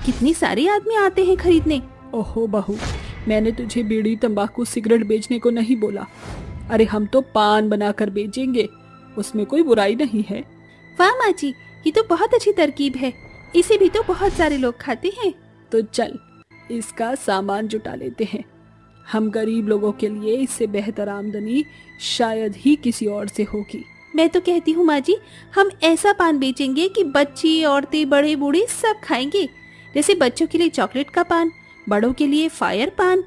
कितनी सारे आदमी आते हैं खरीदने। ओहो बहू, मैंने तुझे बीड़ी तंबाकू सिगरेट बेचने को नहीं बोला। अरे हम तो पान बनाकर बेचेंगे, उसमें कोई बुराई नहीं है। वाह माँ जी, ये तो बहुत अच्छी तरकीब है। इसे भी तो बहुत सारे लोग खाते हैं। तो चल इसका सामान जुटा लेते हैं। हम गरीब लोगों के लिए इससे बेहतर आमदनी शायद ही किसी और से होगी। मैं तो कहती हूँ माँ जी, हम ऐसा पान बेचेंगे कि बच्चे, औरतें, बड़े बूढ़े सब खाएंगे। जैसे बच्चों के लिए चॉकलेट का पान, बड़ों के लिए फायर पान,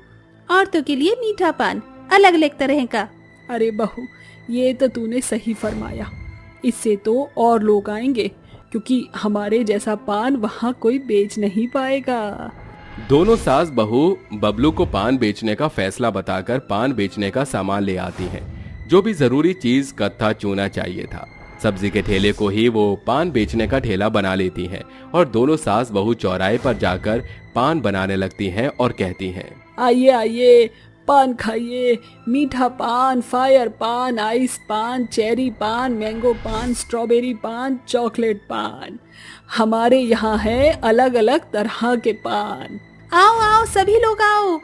औरतों के लिए मीठा पान, अलग अलग तरह का। अरे बहू, ये तो तूने सही फरमाया। इससे तो और लोग आएंगे, क्योंकि हमारे जैसा पान वहाँ कोई बेच नहीं पाएगा। दोनों सास बहू बबलू को पान बेचने का फैसला बताकर पान बेचने का सामान ले आती हैं। जो भी जरूरी चीज कत्था चूना चाहिए था, सब्जी के ठेले को ही वो पान बेचने का ठेला बना लेती हैं और दोनों सास बहू चौराहे पर जाकर पान बनाने लगती हैं और कहती हैं, आइए आइए, पान खाइए। मीठा पान, फायर पान, आइस पान, चेरी पान, मैंगो पान, स्ट्रॉबेरी पान, चॉकलेट पान। हमारे यहाँ है अलग अलग तरह के पान। आओ आओ सभी लोग आओ,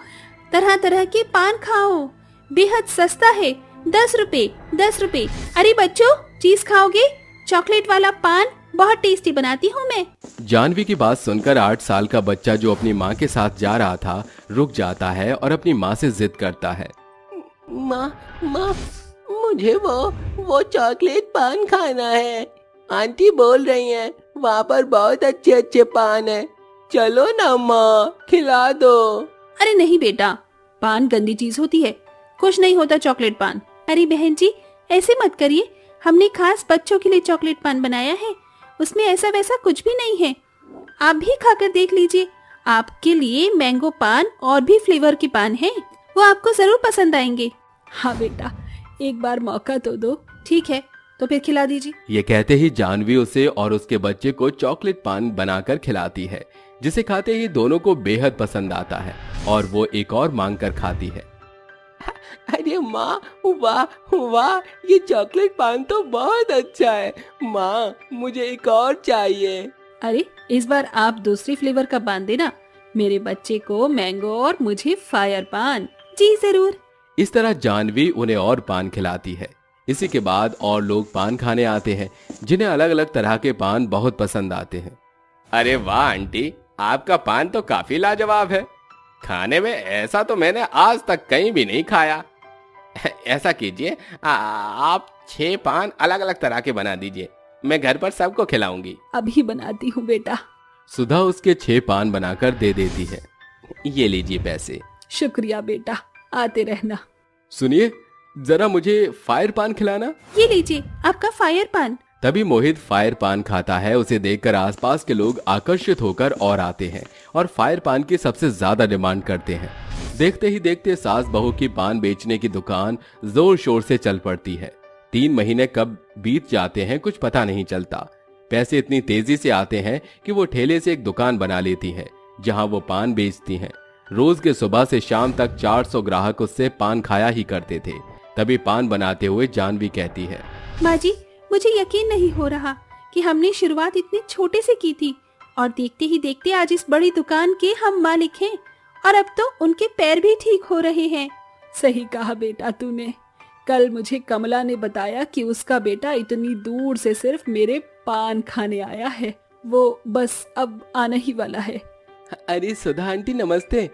तरह तरह के पान खाओ। बेहद सस्ता है, 10 रुपए 10 रुपए। अरे बच्चों, चीज खाओगे? चॉकलेट वाला पान बहुत टेस्टी बनाती हूँ मैं। जानवी की बात सुनकर 8 साल का बच्चा जो अपनी माँ के साथ जा रहा था रुक जाता है और अपनी माँ से जिद करता है, माँ माँ, मुझे वो चॉकलेट पान खाना है। आंटी बोल रही हैं वहाँ पर बहुत अच्छे अच्छे पान है। चलो ना माँ, खिला दो। अरे नहीं बेटा, पान गंदी चीज होती है, कुछ नहीं होता चॉकलेट पान। अरे बहन जी, ऐसे मत करिए, हमने खास बच्चों के लिए चॉकलेट पान बनाया है, उसमें ऐसा वैसा कुछ भी नहीं है। आप भी खाकर देख लीजिए। आपके लिए मैंगो पान और भी फ्लेवर के पान हैं, वो आपको जरूर पसंद आएंगे। हाँ बेटा, एक बार मौका तो दो। ठीक है, तो फिर खिला दीजिए। ये कहते ही जानवी उसे और उसके बच्चे को चॉकलेट पान बनाकर खिलाती है, जिसे खाते ही दोनों को बेहद पसंद आता है और वो एक और मांग कर खाती है। अरे माँ, वाह वाह, ये चॉकलेट पान तो बहुत अच्छा है। माँ, मुझे एक और चाहिए। अरे इस बार आप दूसरी फ्लेवर का पान देना, मेरे बच्चे को मैंगो और मुझे फायर पान। जी जरूर। इस तरह जानवी उन्हें और पान खिलाती है। इसी के बाद और लोग पान खाने आते हैं, जिन्हें अलग अलग तरह के पान बहुत पसंद आते हैं। अरे वाह आंटी, आपका पान तो काफी लाजवाब है। खाने में ऐसा तो मैंने आज तक कहीं भी नहीं खाया। ऐसा कीजिए, आप 6 पान अलग अलग तरह के बना दीजिए, मैं घर पर सबको खिलाऊंगी। अभी बनाती हूँ बेटा। सुधा उसके 6 पान बनाकर दे देती है। ये लीजिए पैसे। शुक्रिया बेटा, आते रहना। सुनिए, जरा मुझे फायर पान खिलाना। ये लीजिए आपका फायर पान। तभी मोहित फायर पान खाता है। उसे देखकर आसपास के लोग आकर्षित होकर और आते हैं और फायर पान की सबसे ज्यादा डिमांड करते हैं। देखते ही देखते सास बहू की पान बेचने की दुकान जोर शोर से चल पड़ती है। 3 महीने कब बीत जाते हैं कुछ पता नहीं चलता। पैसे इतनी तेजी से आते हैं कि वो ठेले से एक दुकान बना लेती है, जहां वो पान बेचती हैं। रोज के सुबह से शाम तक 400 ग्राहक उससे पान खाया ही करते थे। तभी पान बनाते हुए जानवी कहती है, माँ जी, मुझे यकीन नहीं हो रहा कि हमने शुरुआत इतने छोटे से की थी और देखते ही देखते आज इस बड़ी दुकान के हम मालिक हैं और अब तो उनके पैर भी ठीक हो रहे हैं। सही कहा बेटा तूने। कल मुझे कमला ने बताया कि उसका बेटा इतनी दूर से सिर्फ मेरे पान खाने आया है। वो बस अब आना ही वाला है। अरे सुधा आंटी नमस्ते।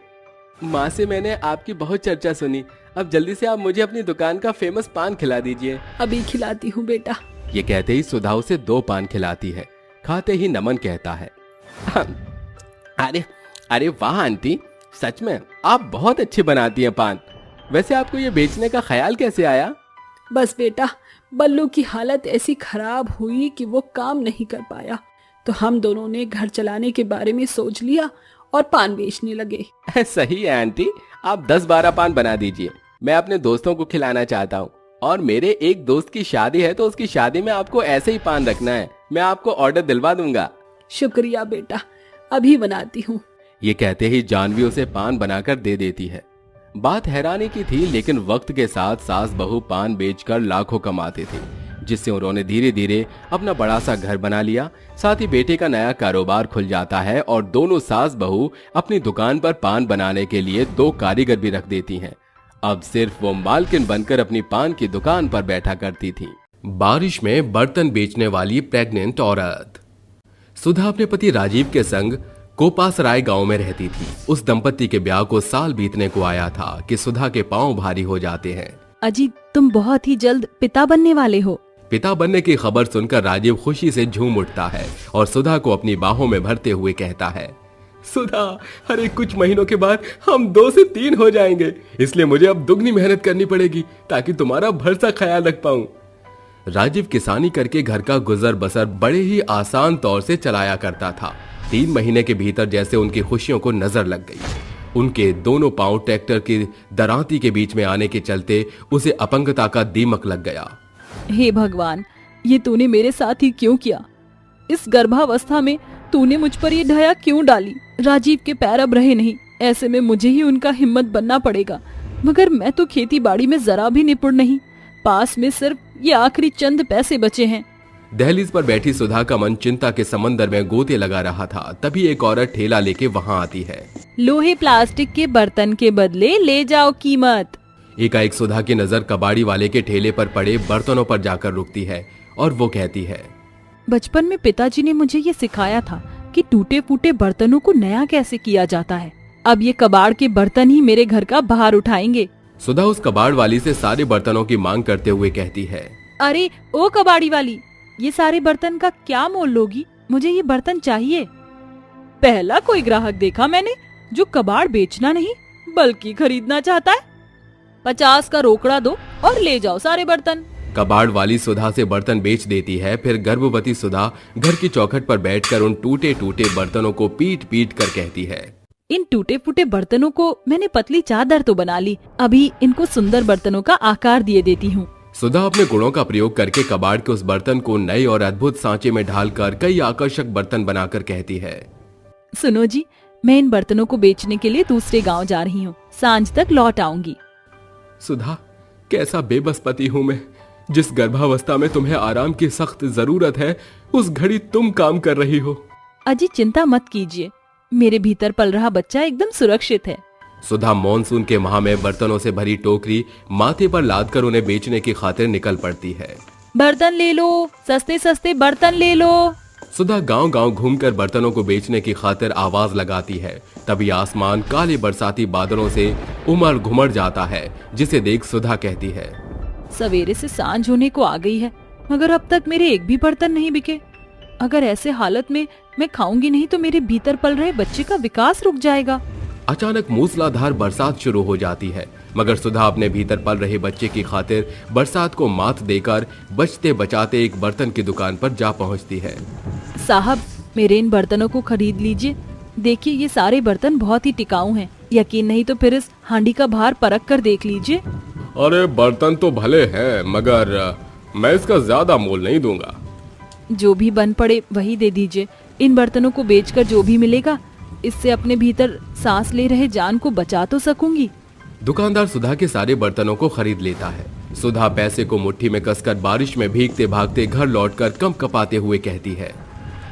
माँ से मैंने आपकी बहुत चर्चा सुनी। अब जल्दी से आप मुझे अपनी दुकान का फेमस पान खिला दीजिए। अभी खिलाती हूँ बेटा। ये कहते ही सुधा उसे 2 पान खिलाती है। खाते ही नमन कहता है, अरे वाह आंटी, सच में आप बहुत अच्छे बनाती हैं पान। वैसे आपको ये बेचने का ख्याल कैसे आया? बस बेटा, बल्लू की हालत ऐसी खराब हुई कि वो काम नहीं कर पाया, तो हम दोनों ने घर चलाने के बारे में सोच लिया और पान बेचने लगे। सही है आंटी, आप 10-12 पान बना दीजिए। मैं अपने दोस्तों को खिलाना चाहता हूँ और मेरे एक दोस्त की शादी है, तो उसकी शादी में आपको ऐसे ही पान रखना है। मैं आपको ऑर्डर दिलवा दूंगा। शुक्रिया बेटा, अभी बनाती हूँ। ये कहते ही जानवी उसे पान बनाकर दे देती है। बात हैरानी की थी, लेकिन वक्त के साथ सास बहू पान बेचकर लाखों कमाते थे, जिससे उन्होंने धीरे धीरे अपना बड़ा सा घर बना लिया। साथ ही बेटे का नया कारोबार खुल जाता है और दोनों सास बहू अपनी दुकान पर पान बनाने के लिए 2 कारीगर भी रख देती हैं। अब सिर्फ वो मालकिन बनकर अपनी पान की दुकान पर बैठा करती थी। बारिश में बर्तन बेचने वाली प्रेग्नेंट औरत। सुधा अपने पति राजीव के संग कोपासराय गांव में रहती थी। उस दंपत्ति के ब्याह को साल बीतने को आया था कि सुधा के पांव भारी हो जाते हैं। अजी, तुम बहुत ही जल्द पिता बनने वाले हो। पिता बनने की खबर सुनकर राजीव खुशी से झूम उठता है और सुधा को अपनी बाहों में भरते हुए कहता है, सुधा, अरे कुछ महीनों के बाद हम 2 से 3 हो जाएंगे, इसलिए मुझे अब दुगनी मेहनत करनी पड़ेगी ताकि तुम्हारा भरसा ख्याल रख पाऊं। राजीव किसानी करके घर का गुजर बसर बड़े ही आसान तौर से चलाया करता था। 3 महीने के भीतर जैसे उनकी खुशियों को नजर लग गई। उनके दोनों पांव ट्रैक्टर की दरांती के बीच में आने के चलते उसे अपंगता का दीमक लग गया। हे भगवान, ये तूने मेरे साथ ही क्यों किया? इस गर्भावस्था में तूने मुझ पर ये ढया क्यों डाली? राजीव के पैर अब रहे नहीं, ऐसे में मुझे ही उनका हिम्मत बनना पड़ेगा। मगर मैं तो खेती बाड़ी में जरा भी निपुण नहीं, पास में सिर्फ ये आखिरी चंद पैसे बचे हैं। दहलीज पर बैठी सुधा का मन चिंता के समंदर में गोते लगा रहा था। तभी एक औरत ठेला लेके वहां आती है। लोहे प्लास्टिक के बर्तन के बदले ले जाओ कीमत। एकाएक सुधा की नजर कबाड़ी वाले के ठेले पर पड़े बर्तनों पर जाकर रुकती है और वो कहती है, बचपन में पिताजी ने मुझे ये सिखाया था कि टूटे फूटे बर्तनों को नया कैसे किया जाता है। अब ये कबाड़ के बर्तन ही मेरे घर का भार उठाएंगे। सुधा उस कबाड़ वाली से सारे बर्तनों की मांग करते हुए कहती है, अरे ओ कबाड़ी वाली, ये सारे बर्तन का क्या मोल लोगी? मुझे ये बर्तन चाहिए। पहला कोई ग्राहक देखा मैंने जो कबाड़ बेचना नहीं बल्कि खरीदना चाहता है। 50 का रोकड़ा दो और ले जाओ सारे बर्तन। कबाड़ वाली सुधा से बर्तन बेच देती है। फिर गर्भवती सुधा घर की चौखट पर बैठकर उन टूटे टूटे बर्तनों को पीट पीट कर कहती है, इन टूटे फूटे बर्तनों को मैंने पतली चादर तो बना ली, अभी इनको सुंदर बर्तनों का आकार दिए देती हूँ। सुधा अपने गुणों का प्रयोग करके कबाड़ के उस बर्तन को नए और अद्भुत सांचे में ढालकर कई आकर्षक बर्तन बनाकर कहती है, सुनो जी, मैं इन बर्तनों को बेचने के लिए दूसरे गांव जा रही हूँ, सांझ तक लौट आऊंगी। सुधा, कैसा बेबस पति हूँ मैं। जिस गर्भावस्था में तुम्हें आराम की सख्त जरूरत है, उस घड़ी तुम काम कर रही हो। अजी चिंता मत कीजिए, मेरे भीतर पल रहा बच्चा एकदम सुरक्षित है। सुधा मॉनसून के माह में बर्तनों से भरी टोकरी माथे पर लादकर उन्हें बेचने की खातिर निकल पड़ती है। बर्तन ले लो, सस्ते सस्ते बर्तन ले लो। सुधा गांव गांव घूमकर बर्तनों को बेचने की खातिर आवाज लगाती है। तभी आसमान काले बरसाती बादलों से उमड़ घुमड़ जाता है, जिसे देख सुधा कहती है, सवेरे से सांझ होने को आ गई है, मगर अब तक मेरे एक भी बर्तन नहीं बिके। अगर ऐसे हालत में मैं खाऊंगी नहीं तो मेरे भीतर पल रहे बच्चे का विकास रुक जाएगा। अचानक मूसलाधार बरसात शुरू हो जाती है, मगर सुधा अपने भीतर पल रहे बच्चे की खातिर बरसात को मात देकर बचते बचाते एक बर्तन की दुकान पर जा पहुंचती है। साहब, मेरे इन बर्तनों को खरीद लीजिए। देखिए ये सारे बर्तन बहुत ही टिकाऊ हैं। यकीन नहीं तो फिर इस हांडी का भार परख कर देख लीजिए। अरे बर्तन तो भले हैं, मगर मैं इसका ज्यादा मोल नहीं दूंगा। जो भी बन पड़े वही दे दीजिए। इन बर्तनों को बेचकर जो भी मिलेगा, इससे अपने भीतर सांस ले रहे जान को बचा तो सकूंगी। दुकानदार सुधा के सारे बर्तनों को खरीद लेता है। सुधा पैसे को मुट्ठी में कसकर बारिश में भीगते भागते घर लौटकर कंपकपाते हुए कहती है,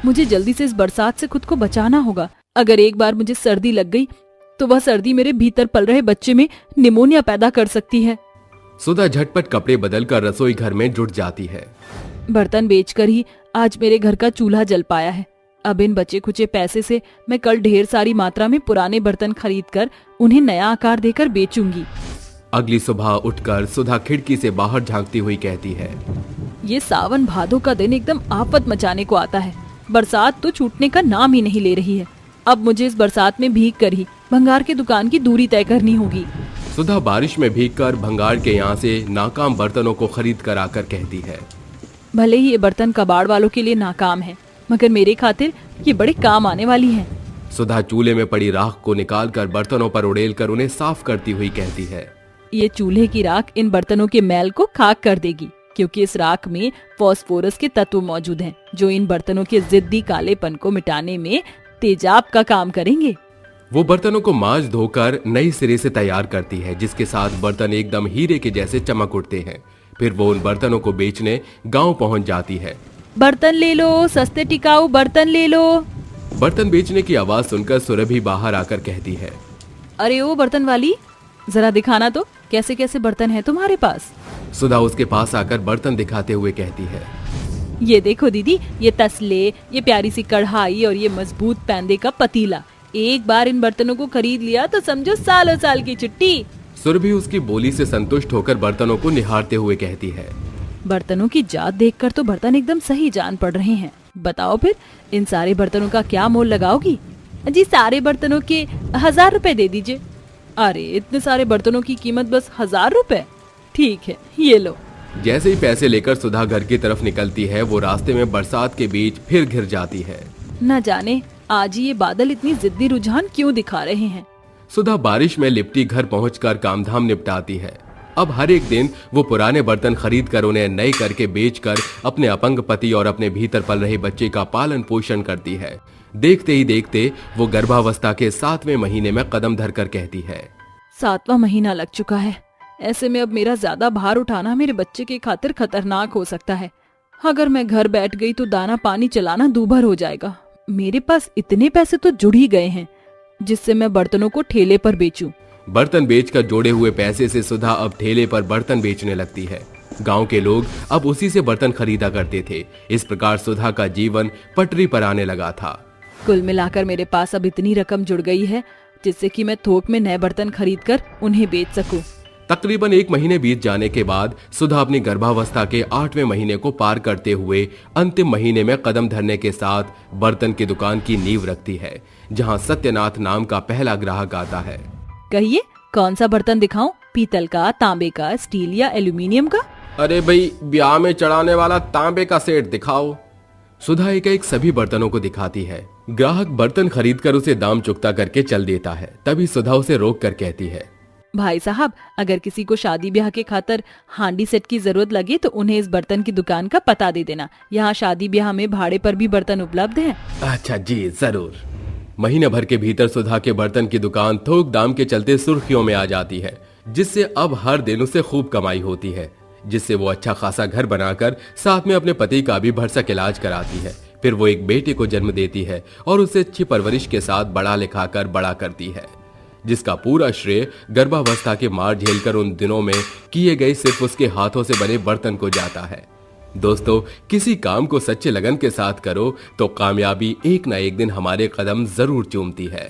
मुझे जल्दी से इस बरसात से खुद को बचाना होगा। अगर एक बार मुझे सर्दी लग गई तो वह सर्दी मेरे भीतर पल रहे बच्चे में निमोनिया पैदा कर सकती है। सुधा झटपट कपड़े बदलकर रसोई घर में जुट जाती है। बर्तन बेचकर ही आज मेरे घर का चूल्हा जल पाया है। अब इन बचे खुचे पैसे से मैं कल ढेर सारी मात्रा में पुराने बर्तन खरीदकर उन्हें नया आकार देकर बेचूंगी। अगली सुबह उठकर सुधा खिड़की से बाहर झांकती हुई कहती है, ये सावन भादों का दिन एकदम आफत मचाने को आता है। बरसात तो छूटने का नाम ही नहीं ले रही है। अब मुझे इस बरसात में भीग कर ही भंगार की दुकान की दूरी तय करनी होगी। सुधा बारिश में भीगकर भंगार के यहाँ से नाकाम बर्तनों को खरीद कर आकर कहती है, भले ही ये बर्तन कबाड़ वालों के लिए नाकाम है, मगर मेरे खातिर ये बड़े काम आने वाली हैं। सुधा चूल्हे में पड़ी राख को निकालकर बर्तनों पर उड़ेलकर उन्हें साफ करती हुई कहती है, ये चूल्हे की राख इन बर्तनों के मैल को खाक कर देगी, क्योंकि इस राख में फास्फोरस के तत्व मौजूद हैं, जो इन बर्तनों के जिद्दी कालेपन को मिटाने में तेजाब का काम करेंगे। वो बर्तनों को मांज धोकर नई सिरे से तैयार करती है, जिसके साथ बर्तन एकदम हीरे के जैसे चमक उठते हैं। फिर वो उन बर्तनों को बेचने गांव पहुंच जाती है। बर्तन ले लो, सस्ते टिकाऊ बर्तन ले लो। बर्तन बेचने की आवाज सुनकर सुरभि बाहर आकर कहती है, अरे ओ बर्तन वाली, जरा दिखाना तो कैसे कैसे बर्तन है तुम्हारे पास। सुधा उसके पास आकर बर्तन दिखाते हुए कहती है, ये देखो दीदी, ये तसले, ये प्यारी सी कढ़ाई और ये मजबूत पैंदे का पतीला। एक बार इन बर्तनों को खरीद लिया तो समझो सालों साल की छुट्टी। सुरभि उसकी बोली से संतुष्ट होकर बर्तनों को निहारते हुए कहती है, बर्तनों की जात देखकर तो बर्तन एकदम सही जान पड़ रहे हैं। बताओ फिर इन सारे बर्तनों का क्या मोल लगाओगी? जी सारे बर्तनों के 1000 रुपए दे दीजिए। अरे इतने सारे बर्तनों की कीमत बस 1000 रुपए? ठीक है, ये लो। जैसे ही पैसे लेकर सुधा घर की तरफ निकलती है, वो रास्ते में बरसात के बीच फिर घिर जाती है। न जाने आज ये बादल इतनी जिद्दी रुझान क्यों दिखा रहे हैं। सुधा बारिश में लिपटी घर पहुंचकर कामधाम निपटाती है। अब हर एक दिन वो पुराने बर्तन खरीद कर उन्हें नए करके बेचकर अपने अपंग पति और अपने भीतर पल रहे बच्चे का पालन पोषण करती है। देखते ही देखते वो गर्भावस्था के 7वें महीने में कदम धरकर कहती है, 7वां महीना लग चुका है। ऐसे में अब मेरा ज्यादा भार उठाना मेरे बच्चे के खातिर खतरनाक हो सकता है। अगर मैं घर बैठ गई तो दाना पानी चलाना दूभर हो जाएगा। मेरे पास इतने पैसे तो जुड़ ही गए हैं जिससे मैं बर्तनों को ठेले पर बेचूं। बर्तन बेचकर जोड़े हुए पैसे से सुधा अब ठेले पर बर्तन बेचने लगती है। गांव के लोग अब उसी से बर्तन खरीदा करते थे। इस प्रकार सुधा का जीवन पटरी पर आने लगा था। कुल मिलाकर मेरे पास अब इतनी रकम जुड़ गई है जिससे कि मैं थोक में नए बर्तन खरीदकर उन्हें बेच सकूं। तकरीबन 1 महीने बीत जाने के बाद सुधा अपनी गर्भावस्था के 8वें महीने को पार करते हुए अंतिम महीने में कदम धरने के साथ बर्तन की दुकान की नींव रखती है, जहां सत्यनाथ नाम का पहला ग्राहक आता है। कहिए कौन सा बर्तन दिखाऊं? पीतल का, तांबे का, स्टील या एल्यूमिनियम का? अरे भाई, ब्याह में चढ़ाने वाला तांबे का सेट दिखाओ। सुधा एक सभी बर्तनों को दिखाती है। ग्राहक बर्तन खरीदकर उसे दाम चुकता करके चल देता है। तभी सुधा उसे रोक कर कहती है, भाई साहब, अगर किसी को शादी ब्याह के खातिर हांडी सेट की जरूरत लगे तो उन्हें इस बर्तन की दुकान का पता दे देना। यहाँ शादी ब्याह में भाड़े पर भी बर्तन उपलब्ध हैं। अच्छा जी, जरूर। महीने भर के भीतर सुधा के बर्तन की दुकान थोक दाम के चलते सुर्खियों में आ जाती है, जिससे अब हर दिन उसे खूब कमाई होती है, जिससे वो अच्छा खासा घर बनाकर साथ में अपने पति का भी भरसक इलाज कराती है। फिर वो एक बेटे को जन्म देती है और उसे अच्छी परवरिश के साथ बड़ा लिखाकर बड़ा करती है, जिसका पूरा श्रेय गर्भावस्था के मार झेलकर उन दिनों में किए गए सिर्फ उसके हाथों से बने बर्तन को जाता है। दोस्तों, किसी काम को सच्चे लगन के साथ करो तो कामयाबी एक ना एक दिन हमारे कदम जरूर चूमती है।